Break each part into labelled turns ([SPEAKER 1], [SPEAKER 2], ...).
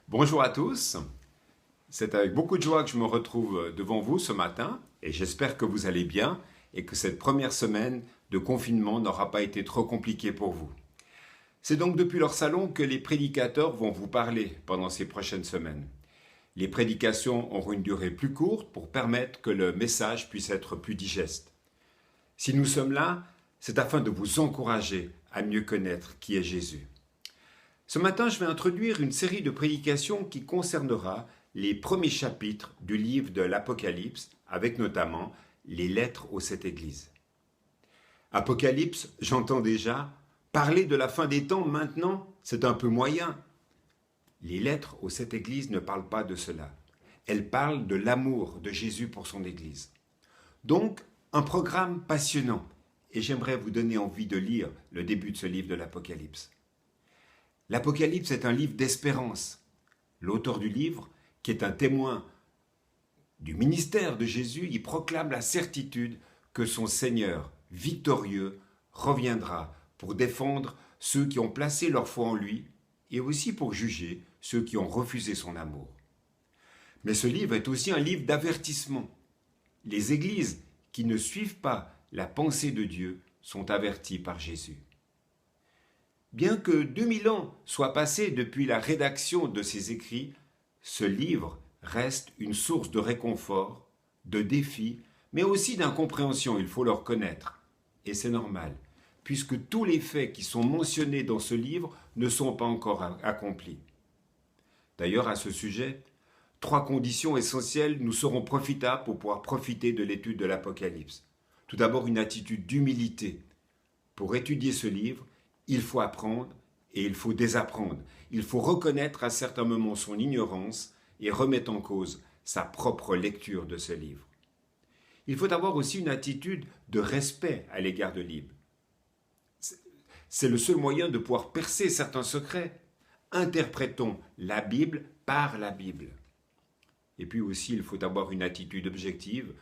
[SPEAKER 1] Bonjour à tous, c'est avec beaucoup de joie que je me retrouve devant vous ce matin et j'espère que vous allez bien et que cette première semaine de confinement n'aura pas été trop compliquée pour vous. C'est donc depuis leur salon que les prédicateurs vont vous parler pendant ces prochaines semaines. Les prédications auront une durée plus courte pour permettre que le message puisse être plus digeste. Si nous sommes là, c'est afin de vous encourager à mieux connaître qui est Jésus. Ce matin, je vais introduire une série de prédications qui concernera les premiers chapitres du livre de l'Apocalypse, avec notamment les lettres aux sept églises. Apocalypse, j'entends déjà, parler de la fin des temps maintenant, c'est un peu moyen. Les lettres aux sept églises ne parlent pas de cela. Elles parlent de l'amour de Jésus pour son église. Donc, un programme passionnant, et j'aimerais vous donner envie de lire le début de ce livre de l'Apocalypse. L'Apocalypse est un livre d'espérance. L'auteur du livre, qui est un témoin du ministère de Jésus, y proclame la certitude que son Seigneur, victorieux, reviendra pour défendre ceux qui ont placé leur foi en lui et aussi pour juger ceux qui ont refusé son amour. Mais ce livre est aussi un livre d'avertissement. Les églises qui ne suivent pas la pensée de Dieu sont averties par Jésus. Bien que 2000 ans soient passés depuis la rédaction de ces écrits, ce livre reste une source de réconfort, de défi, mais aussi d'incompréhension, il faut le reconnaître. Et c'est normal, puisque tous les faits qui sont mentionnés dans ce livre ne sont pas encore accomplis. D'ailleurs, à ce sujet, 3 conditions essentielles nous seront profitables pour pouvoir profiter de l'étude de l'Apocalypse. Tout d'abord, une attitude d'humilité. Pour étudier ce livre, il faut apprendre et il faut désapprendre. Il faut reconnaître à certains moments son ignorance et remettre en cause sa propre lecture de ce livre. Il faut avoir aussi une attitude de respect à l'égard de Libre. C'est le seul moyen de pouvoir percer certains secrets. Interprétons la Bible par la Bible. Et puis aussi, il faut avoir une attitude objective.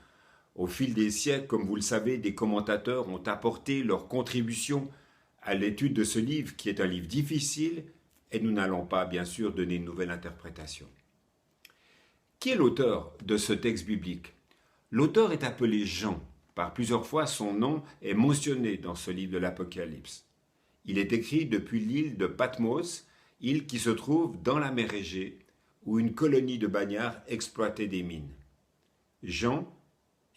[SPEAKER 1] Au fil des siècles, comme vous le savez, des commentateurs ont apporté leur contribution à l'étude de ce livre, qui est un livre difficile, et nous n'allons pas, bien sûr, donner une nouvelle interprétation. Qui est l'auteur de ce texte biblique? L'auteur est appelé Jean. Par plusieurs fois, son nom est mentionné dans ce livre de l'Apocalypse. Il est écrit depuis l'île de Patmos, île qui se trouve dans la mer Égée, où une colonie de bagnards exploitait des mines. Jean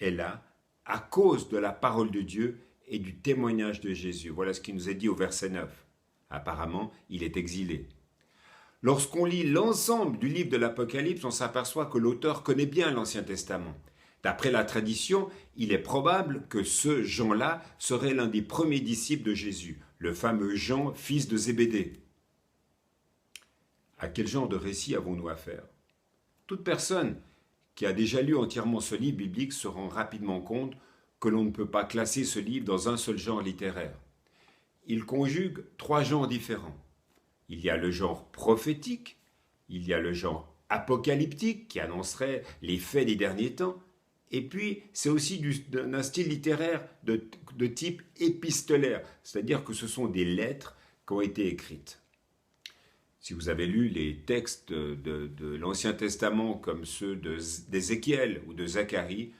[SPEAKER 1] est là à cause de la parole de Dieu et du témoignage de Jésus. Voilà ce qui nous est dit au verset 9. Apparemment, il est exilé. Lorsqu'on lit l'ensemble du livre de l'Apocalypse, on s'aperçoit que l'auteur connaît bien l'Ancien Testament. D'après la tradition, il est probable que ce Jean-là serait l'un des premiers disciples de Jésus, le fameux Jean, fils de Zébédée. À quel genre de récit avons-nous affaire? Toute personne qui a déjà lu entièrement ce livre biblique se rend rapidement compte que l'on ne peut pas classer ce livre dans un seul genre littéraire. Il conjugue 3 genres différents. Il y a le genre prophétique, il y a le genre apocalyptique qui annoncerait les faits des derniers temps, et puis c'est aussi d'un style littéraire de type épistolaire, c'est-à-dire que ce sont des lettres qui ont été écrites. Si vous avez lu les textes de l'Ancien Testament comme ceux d'Ézéchiel ou de Zacharie,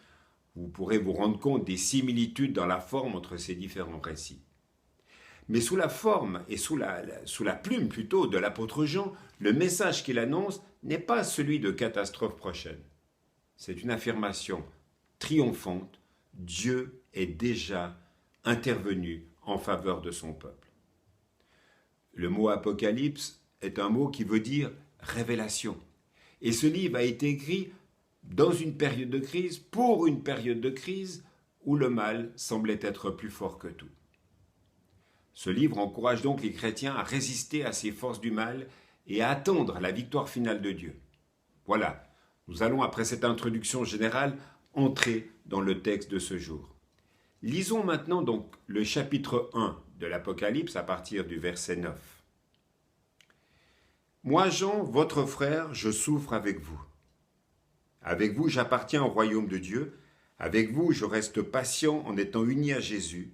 [SPEAKER 1] vous pourrez vous rendre compte des similitudes dans la forme entre ces différents récits. Mais sous la forme et sous la plume plutôt de l'apôtre Jean, le message qu'il annonce n'est pas celui de catastrophe prochaine. C'est une affirmation triomphante. Dieu est déjà intervenu en faveur de son peuple. Le mot apocalypse est un mot qui veut dire révélation. Et ce livre a été écrit dans une période de crise, pour une période de crise où le mal semblait être plus fort que tout. Ce livre encourage donc les chrétiens à résister à ces forces du mal et à attendre la victoire finale de Dieu. Voilà, nous allons, après cette introduction générale, entrer dans le texte de ce jour. Lisons maintenant donc le chapitre 1 de l'Apocalypse à partir du verset 9. Moi, Jean, votre frère, je souffre avec vous. Avec vous, j'appartiens au royaume de Dieu. Avec vous, je reste patient en étant uni à Jésus.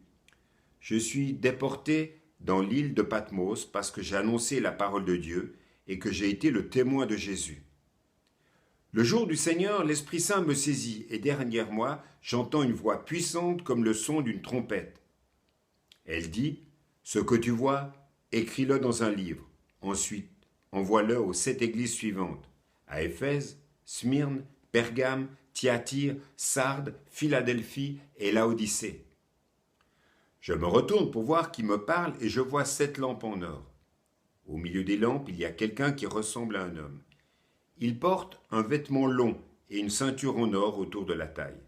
[SPEAKER 1] Je suis déporté dans l'île de Patmos parce que j'ai annoncé la parole de Dieu et que j'ai été le témoin de Jésus. Le jour du Seigneur, l'Esprit Saint me saisit et derrière moi, j'entends une voix puissante comme le son d'une trompette. Elle dit, « Ce que tu vois, écris-le dans un livre. Ensuite, envoie-le aux 7 églises suivantes, à Éphèse, Smyrne, Pergame, Thyatire, Sardes, Philadelphie et Laodicée. » Je me retourne pour voir qui me parle et je vois 7 lampes en or. Au milieu des lampes, il y a quelqu'un qui ressemble à un homme. Il porte un vêtement long et une ceinture en or autour de la taille.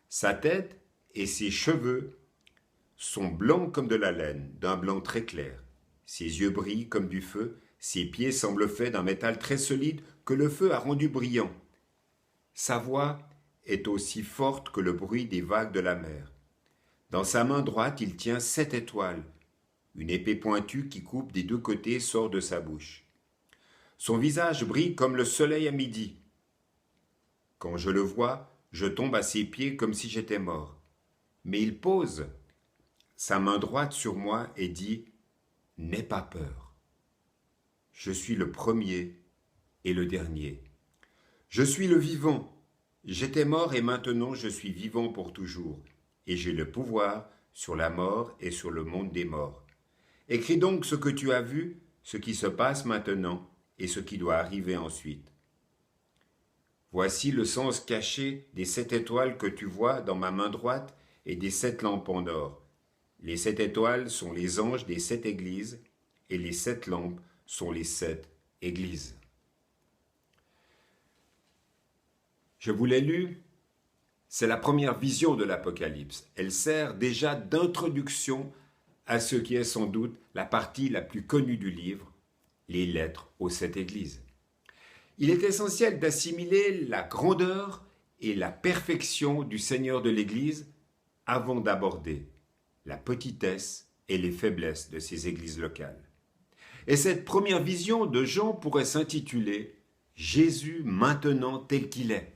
[SPEAKER 1] Sa tête et ses cheveux sont blancs comme de la laine, d'un blanc très clair. Ses yeux brillent comme du feu, ses pieds semblent faits d'un métal très solide que le feu a rendu brillant. Sa voix est aussi forte que le bruit des vagues de la mer. Dans sa main droite, il tient 7 étoiles. Une épée pointue qui coupe des 2 côtés sort de sa bouche. Son visage brille comme le soleil à midi. Quand je le vois, je tombe à ses pieds comme si j'étais mort. Mais il pose sa main droite sur moi et dit « N'aie pas peur. Je suis le premier et le dernier. Je suis le vivant. J'étais mort et maintenant je suis vivant pour toujours. Et j'ai le pouvoir sur la mort et sur le monde des morts. Écris donc ce que tu as vu, ce qui se passe maintenant et ce qui doit arriver ensuite. Voici le sens caché des 7 étoiles que tu vois dans ma main droite et des 7 lampes en or. Les 7 étoiles sont les anges des 7 églises et les 7 lampes sont les 7 églises. » Je vous l'ai lu, c'est la première vision de l'Apocalypse. Elle sert déjà d'introduction à ce qui est sans doute la partie la plus connue du livre, les lettres aux 7 églises. Il est essentiel d'assimiler la grandeur et la perfection du Seigneur de l'Église avant d'aborder la petitesse et les faiblesses de ces églises locales. Et cette première vision de Jean pourrait s'intituler « Jésus maintenant tel qu'il est ».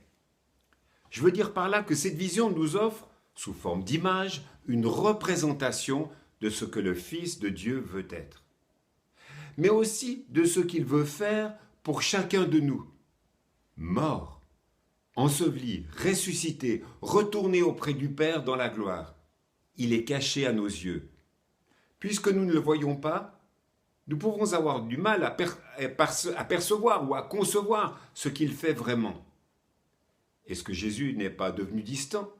[SPEAKER 1] Je veux dire par là que cette vision nous offre, sous forme d'image, une représentation de ce que le Fils de Dieu veut être, mais aussi de ce qu'il veut faire pour chacun de nous. Mort, enseveli, ressuscité, retourné auprès du Père dans la gloire. Il est caché à nos yeux. Puisque nous ne le voyons pas, nous pouvons avoir du mal à percevoir ou à concevoir ce qu'il fait vraiment. Est-ce que Jésus n'est pas devenu distant?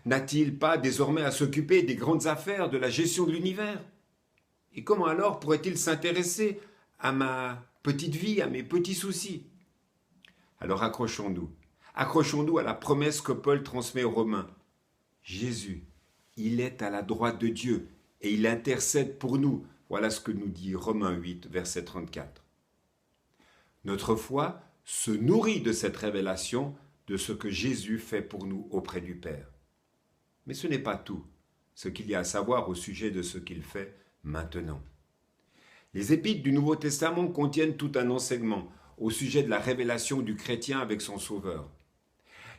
[SPEAKER 1] N'a-t-il pas désormais à s'occuper des grandes affaires de la gestion de l'univers? Et comment alors pourrait-il s'intéresser à ma petite vie, à mes petits soucis? Alors accrochons-nous. Accrochons-nous à la promesse que Paul transmet aux Romains. Jésus, il est à la droite de Dieu et il intercède pour nous. Voilà ce que nous dit Romains 8, verset 34. Notre foi se nourrit de cette révélation de ce que Jésus fait pour nous auprès du Père. Mais ce n'est pas tout ce qu'il y a à savoir au sujet de ce qu'il fait maintenant. Les épîtres du Nouveau Testament contiennent tout un enseignement au sujet de la révélation du chrétien avec son Sauveur.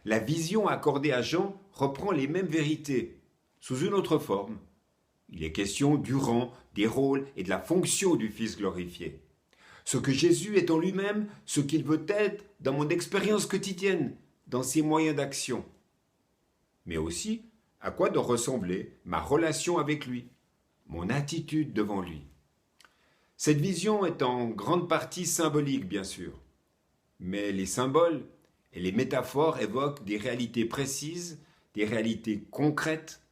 [SPEAKER 1] La vision accordée à Jean reprend les mêmes vérités, sous une autre forme. Il est question du rang, des rôles et de la fonction du Fils glorifié. Ce que Jésus est en lui-même, ce qu'il veut être dans mon expérience quotidienne, dans ses moyens d'action. Mais aussi, à quoi doit ressembler ma relation avec lui, mon attitude devant lui. Cette vision est en grande partie symbolique, bien sûr. Mais les symboles et les métaphores évoquent des réalités précises, des réalités concrètes.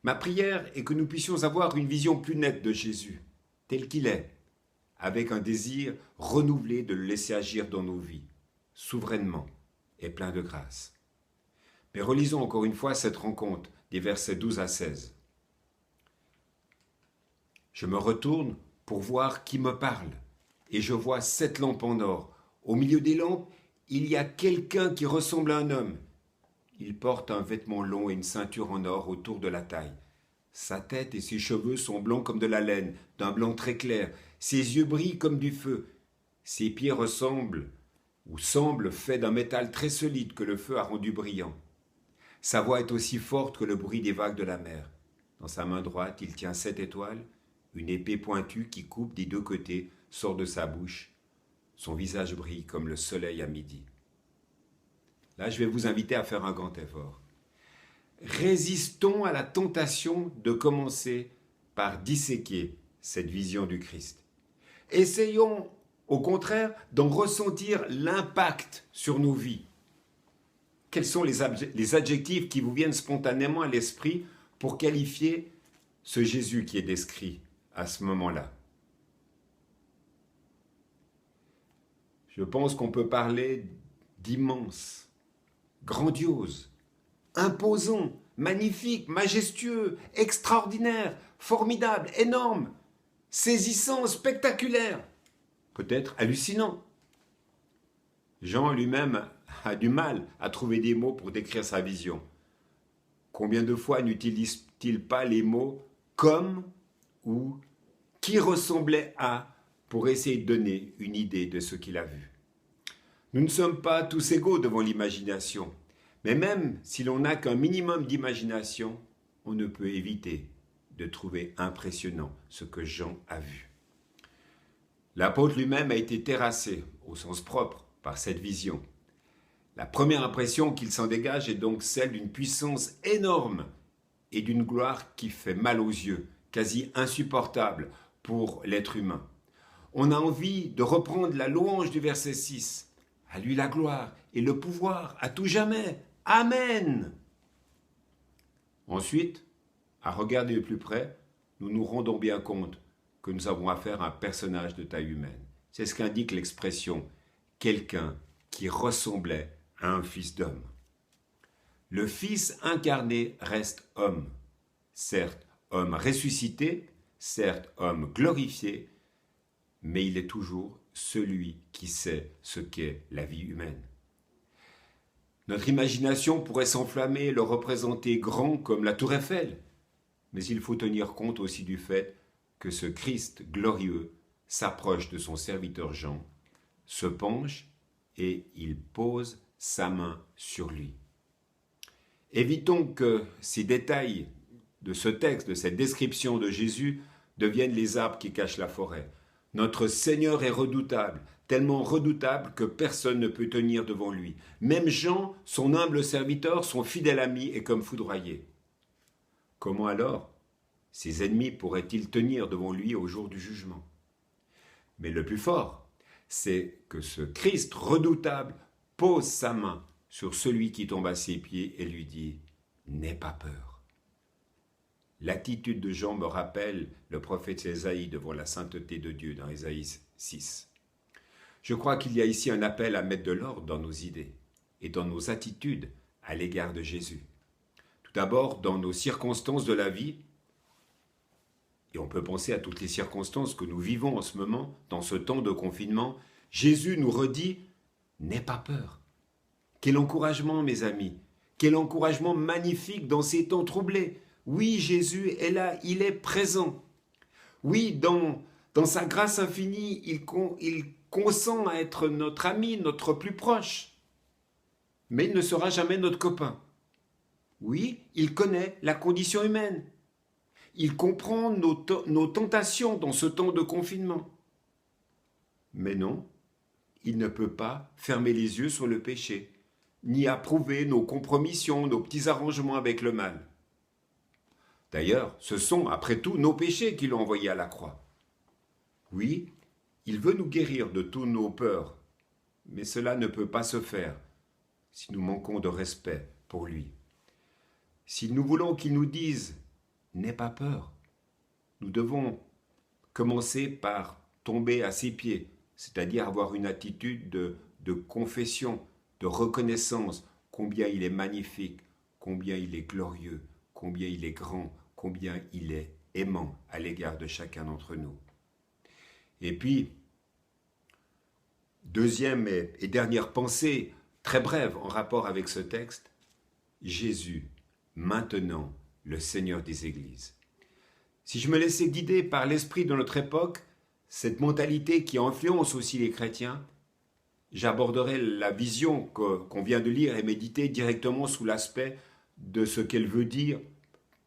[SPEAKER 1] Ma prière est que nous puissions avoir une vision plus nette de Jésus, tel qu'il est, avec un désir renouvelé de le laisser agir dans nos vies, souverainement et plein de grâce. Mais relisons encore une fois cette rencontre des versets 12 à 16. Je me retourne pour voir qui me parle, et je vois 7 lampes en or. Au milieu des lampes, il y a quelqu'un qui ressemble à un homme. Il porte un vêtement long et une ceinture en or autour de la taille. Sa tête et ses cheveux sont blancs comme de la laine, d'un blanc très clair. Ses yeux brillent comme du feu. Ses pieds ressemblent ou semblent faits d'un métal très solide que le feu a rendu brillant. Sa voix est aussi forte que le bruit des vagues de la mer. Dans sa main droite, il tient 7 étoiles. Une épée pointue qui coupe des 2 côtés sort de sa bouche, son visage brille comme le soleil à midi. Là, je vais vous inviter à faire un grand effort. Résistons à la tentation de commencer par disséquer cette vision du Christ. Essayons, au contraire, d'en ressentir l'impact sur nos vies. Quels sont les adjectifs qui vous viennent spontanément à l'esprit pour qualifier ce Jésus qui est décrit à ce moment-là? Je pense qu'on peut parler d'immense, grandiose, imposant, magnifique, majestueux, extraordinaire, formidable, énorme, saisissant, spectaculaire, peut-être hallucinant. Jean lui-même a du mal à trouver des mots pour décrire sa vision. Combien de fois n'utilise-t-il pas les mots « comme » ou « qui ressemblait à » pour essayer de donner une idée de ce qu'il a vu. Nous ne sommes pas tous égaux devant l'imagination, mais même si l'on n'a qu'un minimum d'imagination, on ne peut éviter de trouver impressionnant ce que Jean a vu. L'apôtre lui-même a été terrassé, au sens propre, par cette vision. La première impression qu'il s'en dégage est donc celle d'une puissance énorme et d'une gloire qui fait mal aux yeux, quasi insupportable pour l'être humain. On a envie de reprendre la louange du verset 6. À lui la gloire et le pouvoir à tout jamais. Amen. Ensuite, à regarder de plus près, nous nous rendons bien compte que nous avons affaire à un personnage de taille humaine. C'est ce qu'indique l'expression « quelqu'un qui ressemblait à un fils d'homme ». Le Fils incarné reste homme, certes homme ressuscité, certes homme glorifié, mais il est toujours celui qui sait ce qu'est la vie humaine. Notre imagination pourrait s'enflammer et le représenter grand comme la tour Eiffel, mais il faut tenir compte aussi du fait que ce Christ glorieux s'approche de son serviteur Jean, se penche et il pose sa main sur lui. Évitons que ces détails de ce texte, de cette description de Jésus, deviennent les arbres qui cachent la forêt. Notre Seigneur est redoutable, tellement redoutable que personne ne peut tenir devant lui. Même Jean, son humble serviteur, son fidèle ami, est comme foudroyé. Comment alors ses ennemis pourraient-ils tenir devant lui au jour du jugement? Mais le plus fort, c'est que ce Christ redoutable pose sa main sur celui qui tombe à ses pieds et lui dit « N'aie pas peur ». L'attitude de Jean me rappelle le prophète Ésaïe devant la sainteté de Dieu dans Ésaïe 6. Je crois qu'il y a ici un appel à mettre de l'ordre dans nos idées et dans nos attitudes à l'égard de Jésus. Tout d'abord, dans nos circonstances de la vie, et on peut penser à toutes les circonstances que nous vivons en ce moment, dans ce temps de confinement, Jésus nous redit « N'aie pas peur ». Quel encouragement, mes amis, quel encouragement magnifique dans ces temps troublés. Oui, Jésus est là, il est présent. Oui, dans sa grâce infinie, il consent à être notre ami, notre plus proche. Mais il ne sera jamais notre copain. Oui, il connaît la condition humaine. Il comprend nos tentations dans ce temps de confinement. Mais non, il ne peut pas fermer les yeux sur le péché, ni approuver nos compromissions, nos petits arrangements avec le mal. D'ailleurs, ce sont, après tout, nos péchés qui l'ont envoyé à la croix. Oui, il veut nous guérir de tous nos peurs, mais cela ne peut pas se faire si nous manquons de respect pour lui. Si nous voulons qu'il nous dise « N'aie pas peur », nous devons commencer par tomber à ses pieds, c'est-à-dire avoir une attitude de confession, de reconnaissance, combien il est magnifique, combien il est glorieux, combien il est grand, combien il est aimant à l'égard de chacun d'entre nous. Et puis, deuxième et dernière pensée, très brève en rapport avec ce texte, Jésus, maintenant le Seigneur des Églises. Si je me laissais guider par l'esprit de notre époque, cette mentalité qui influence aussi les chrétiens, j'aborderai la vision qu'on vient de lire et méditer directement sous l'aspect de ce qu'elle veut dire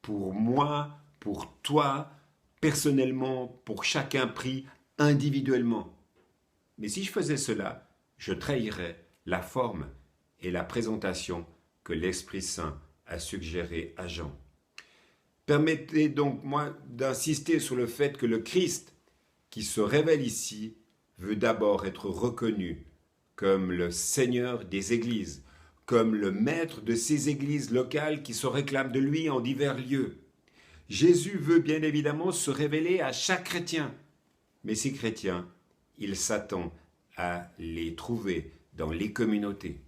[SPEAKER 1] pour moi, pour toi, personnellement, pour chacun pris individuellement. Mais si je faisais cela, je trahirais la forme et la présentation que l'Esprit Saint a suggéré à Jean. Permettez donc moi d'insister sur le fait que le Christ qui se révèle ici veut d'abord être reconnu comme le Seigneur des églises, comme le maître de ces églises locales qui se réclament de lui en divers lieux. Jésus veut bien évidemment se révéler à chaque chrétien, mais ces chrétiens, il s'attend à les trouver dans les communautés.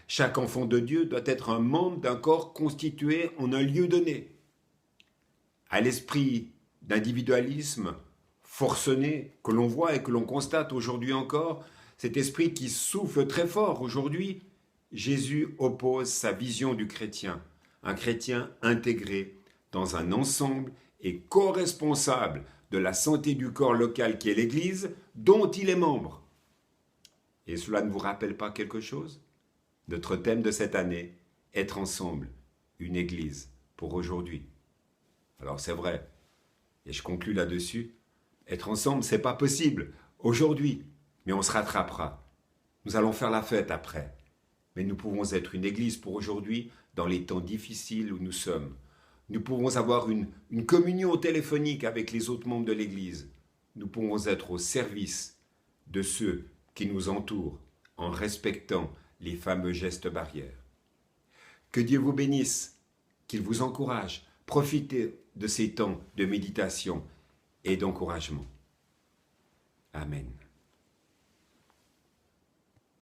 [SPEAKER 1] Chaque enfant de Dieu doit être un membre d'un corps constitué en un lieu donné. À l'esprit d'individualisme forcené que l'on voit et que l'on constate aujourd'hui encore, cet esprit qui souffle très fort aujourd'hui, Jésus oppose sa vision du chrétien, un chrétien intégré dans un ensemble et co-responsable de la santé du corps local qui est l'Église, dont il est membre. Et cela ne vous rappelle pas quelque chose? Notre thème de cette année, être ensemble, une Église pour aujourd'hui. Alors c'est vrai, et je conclus là-dessus, être ensemble, c'est pas possible aujourd'hui, mais on se rattrapera. Nous allons faire la fête après. Mais nous pouvons être une Église pour aujourd'hui dans les temps difficiles où nous sommes. Nous pouvons avoir une communion téléphonique avec les autres membres de l'Église. Nous pouvons être au service de ceux qui nous entourent en respectant les fameux gestes barrières. Que Dieu vous bénisse, qu'il vous encourage. Profitez de ces temps de méditation et d'encouragement. Amen.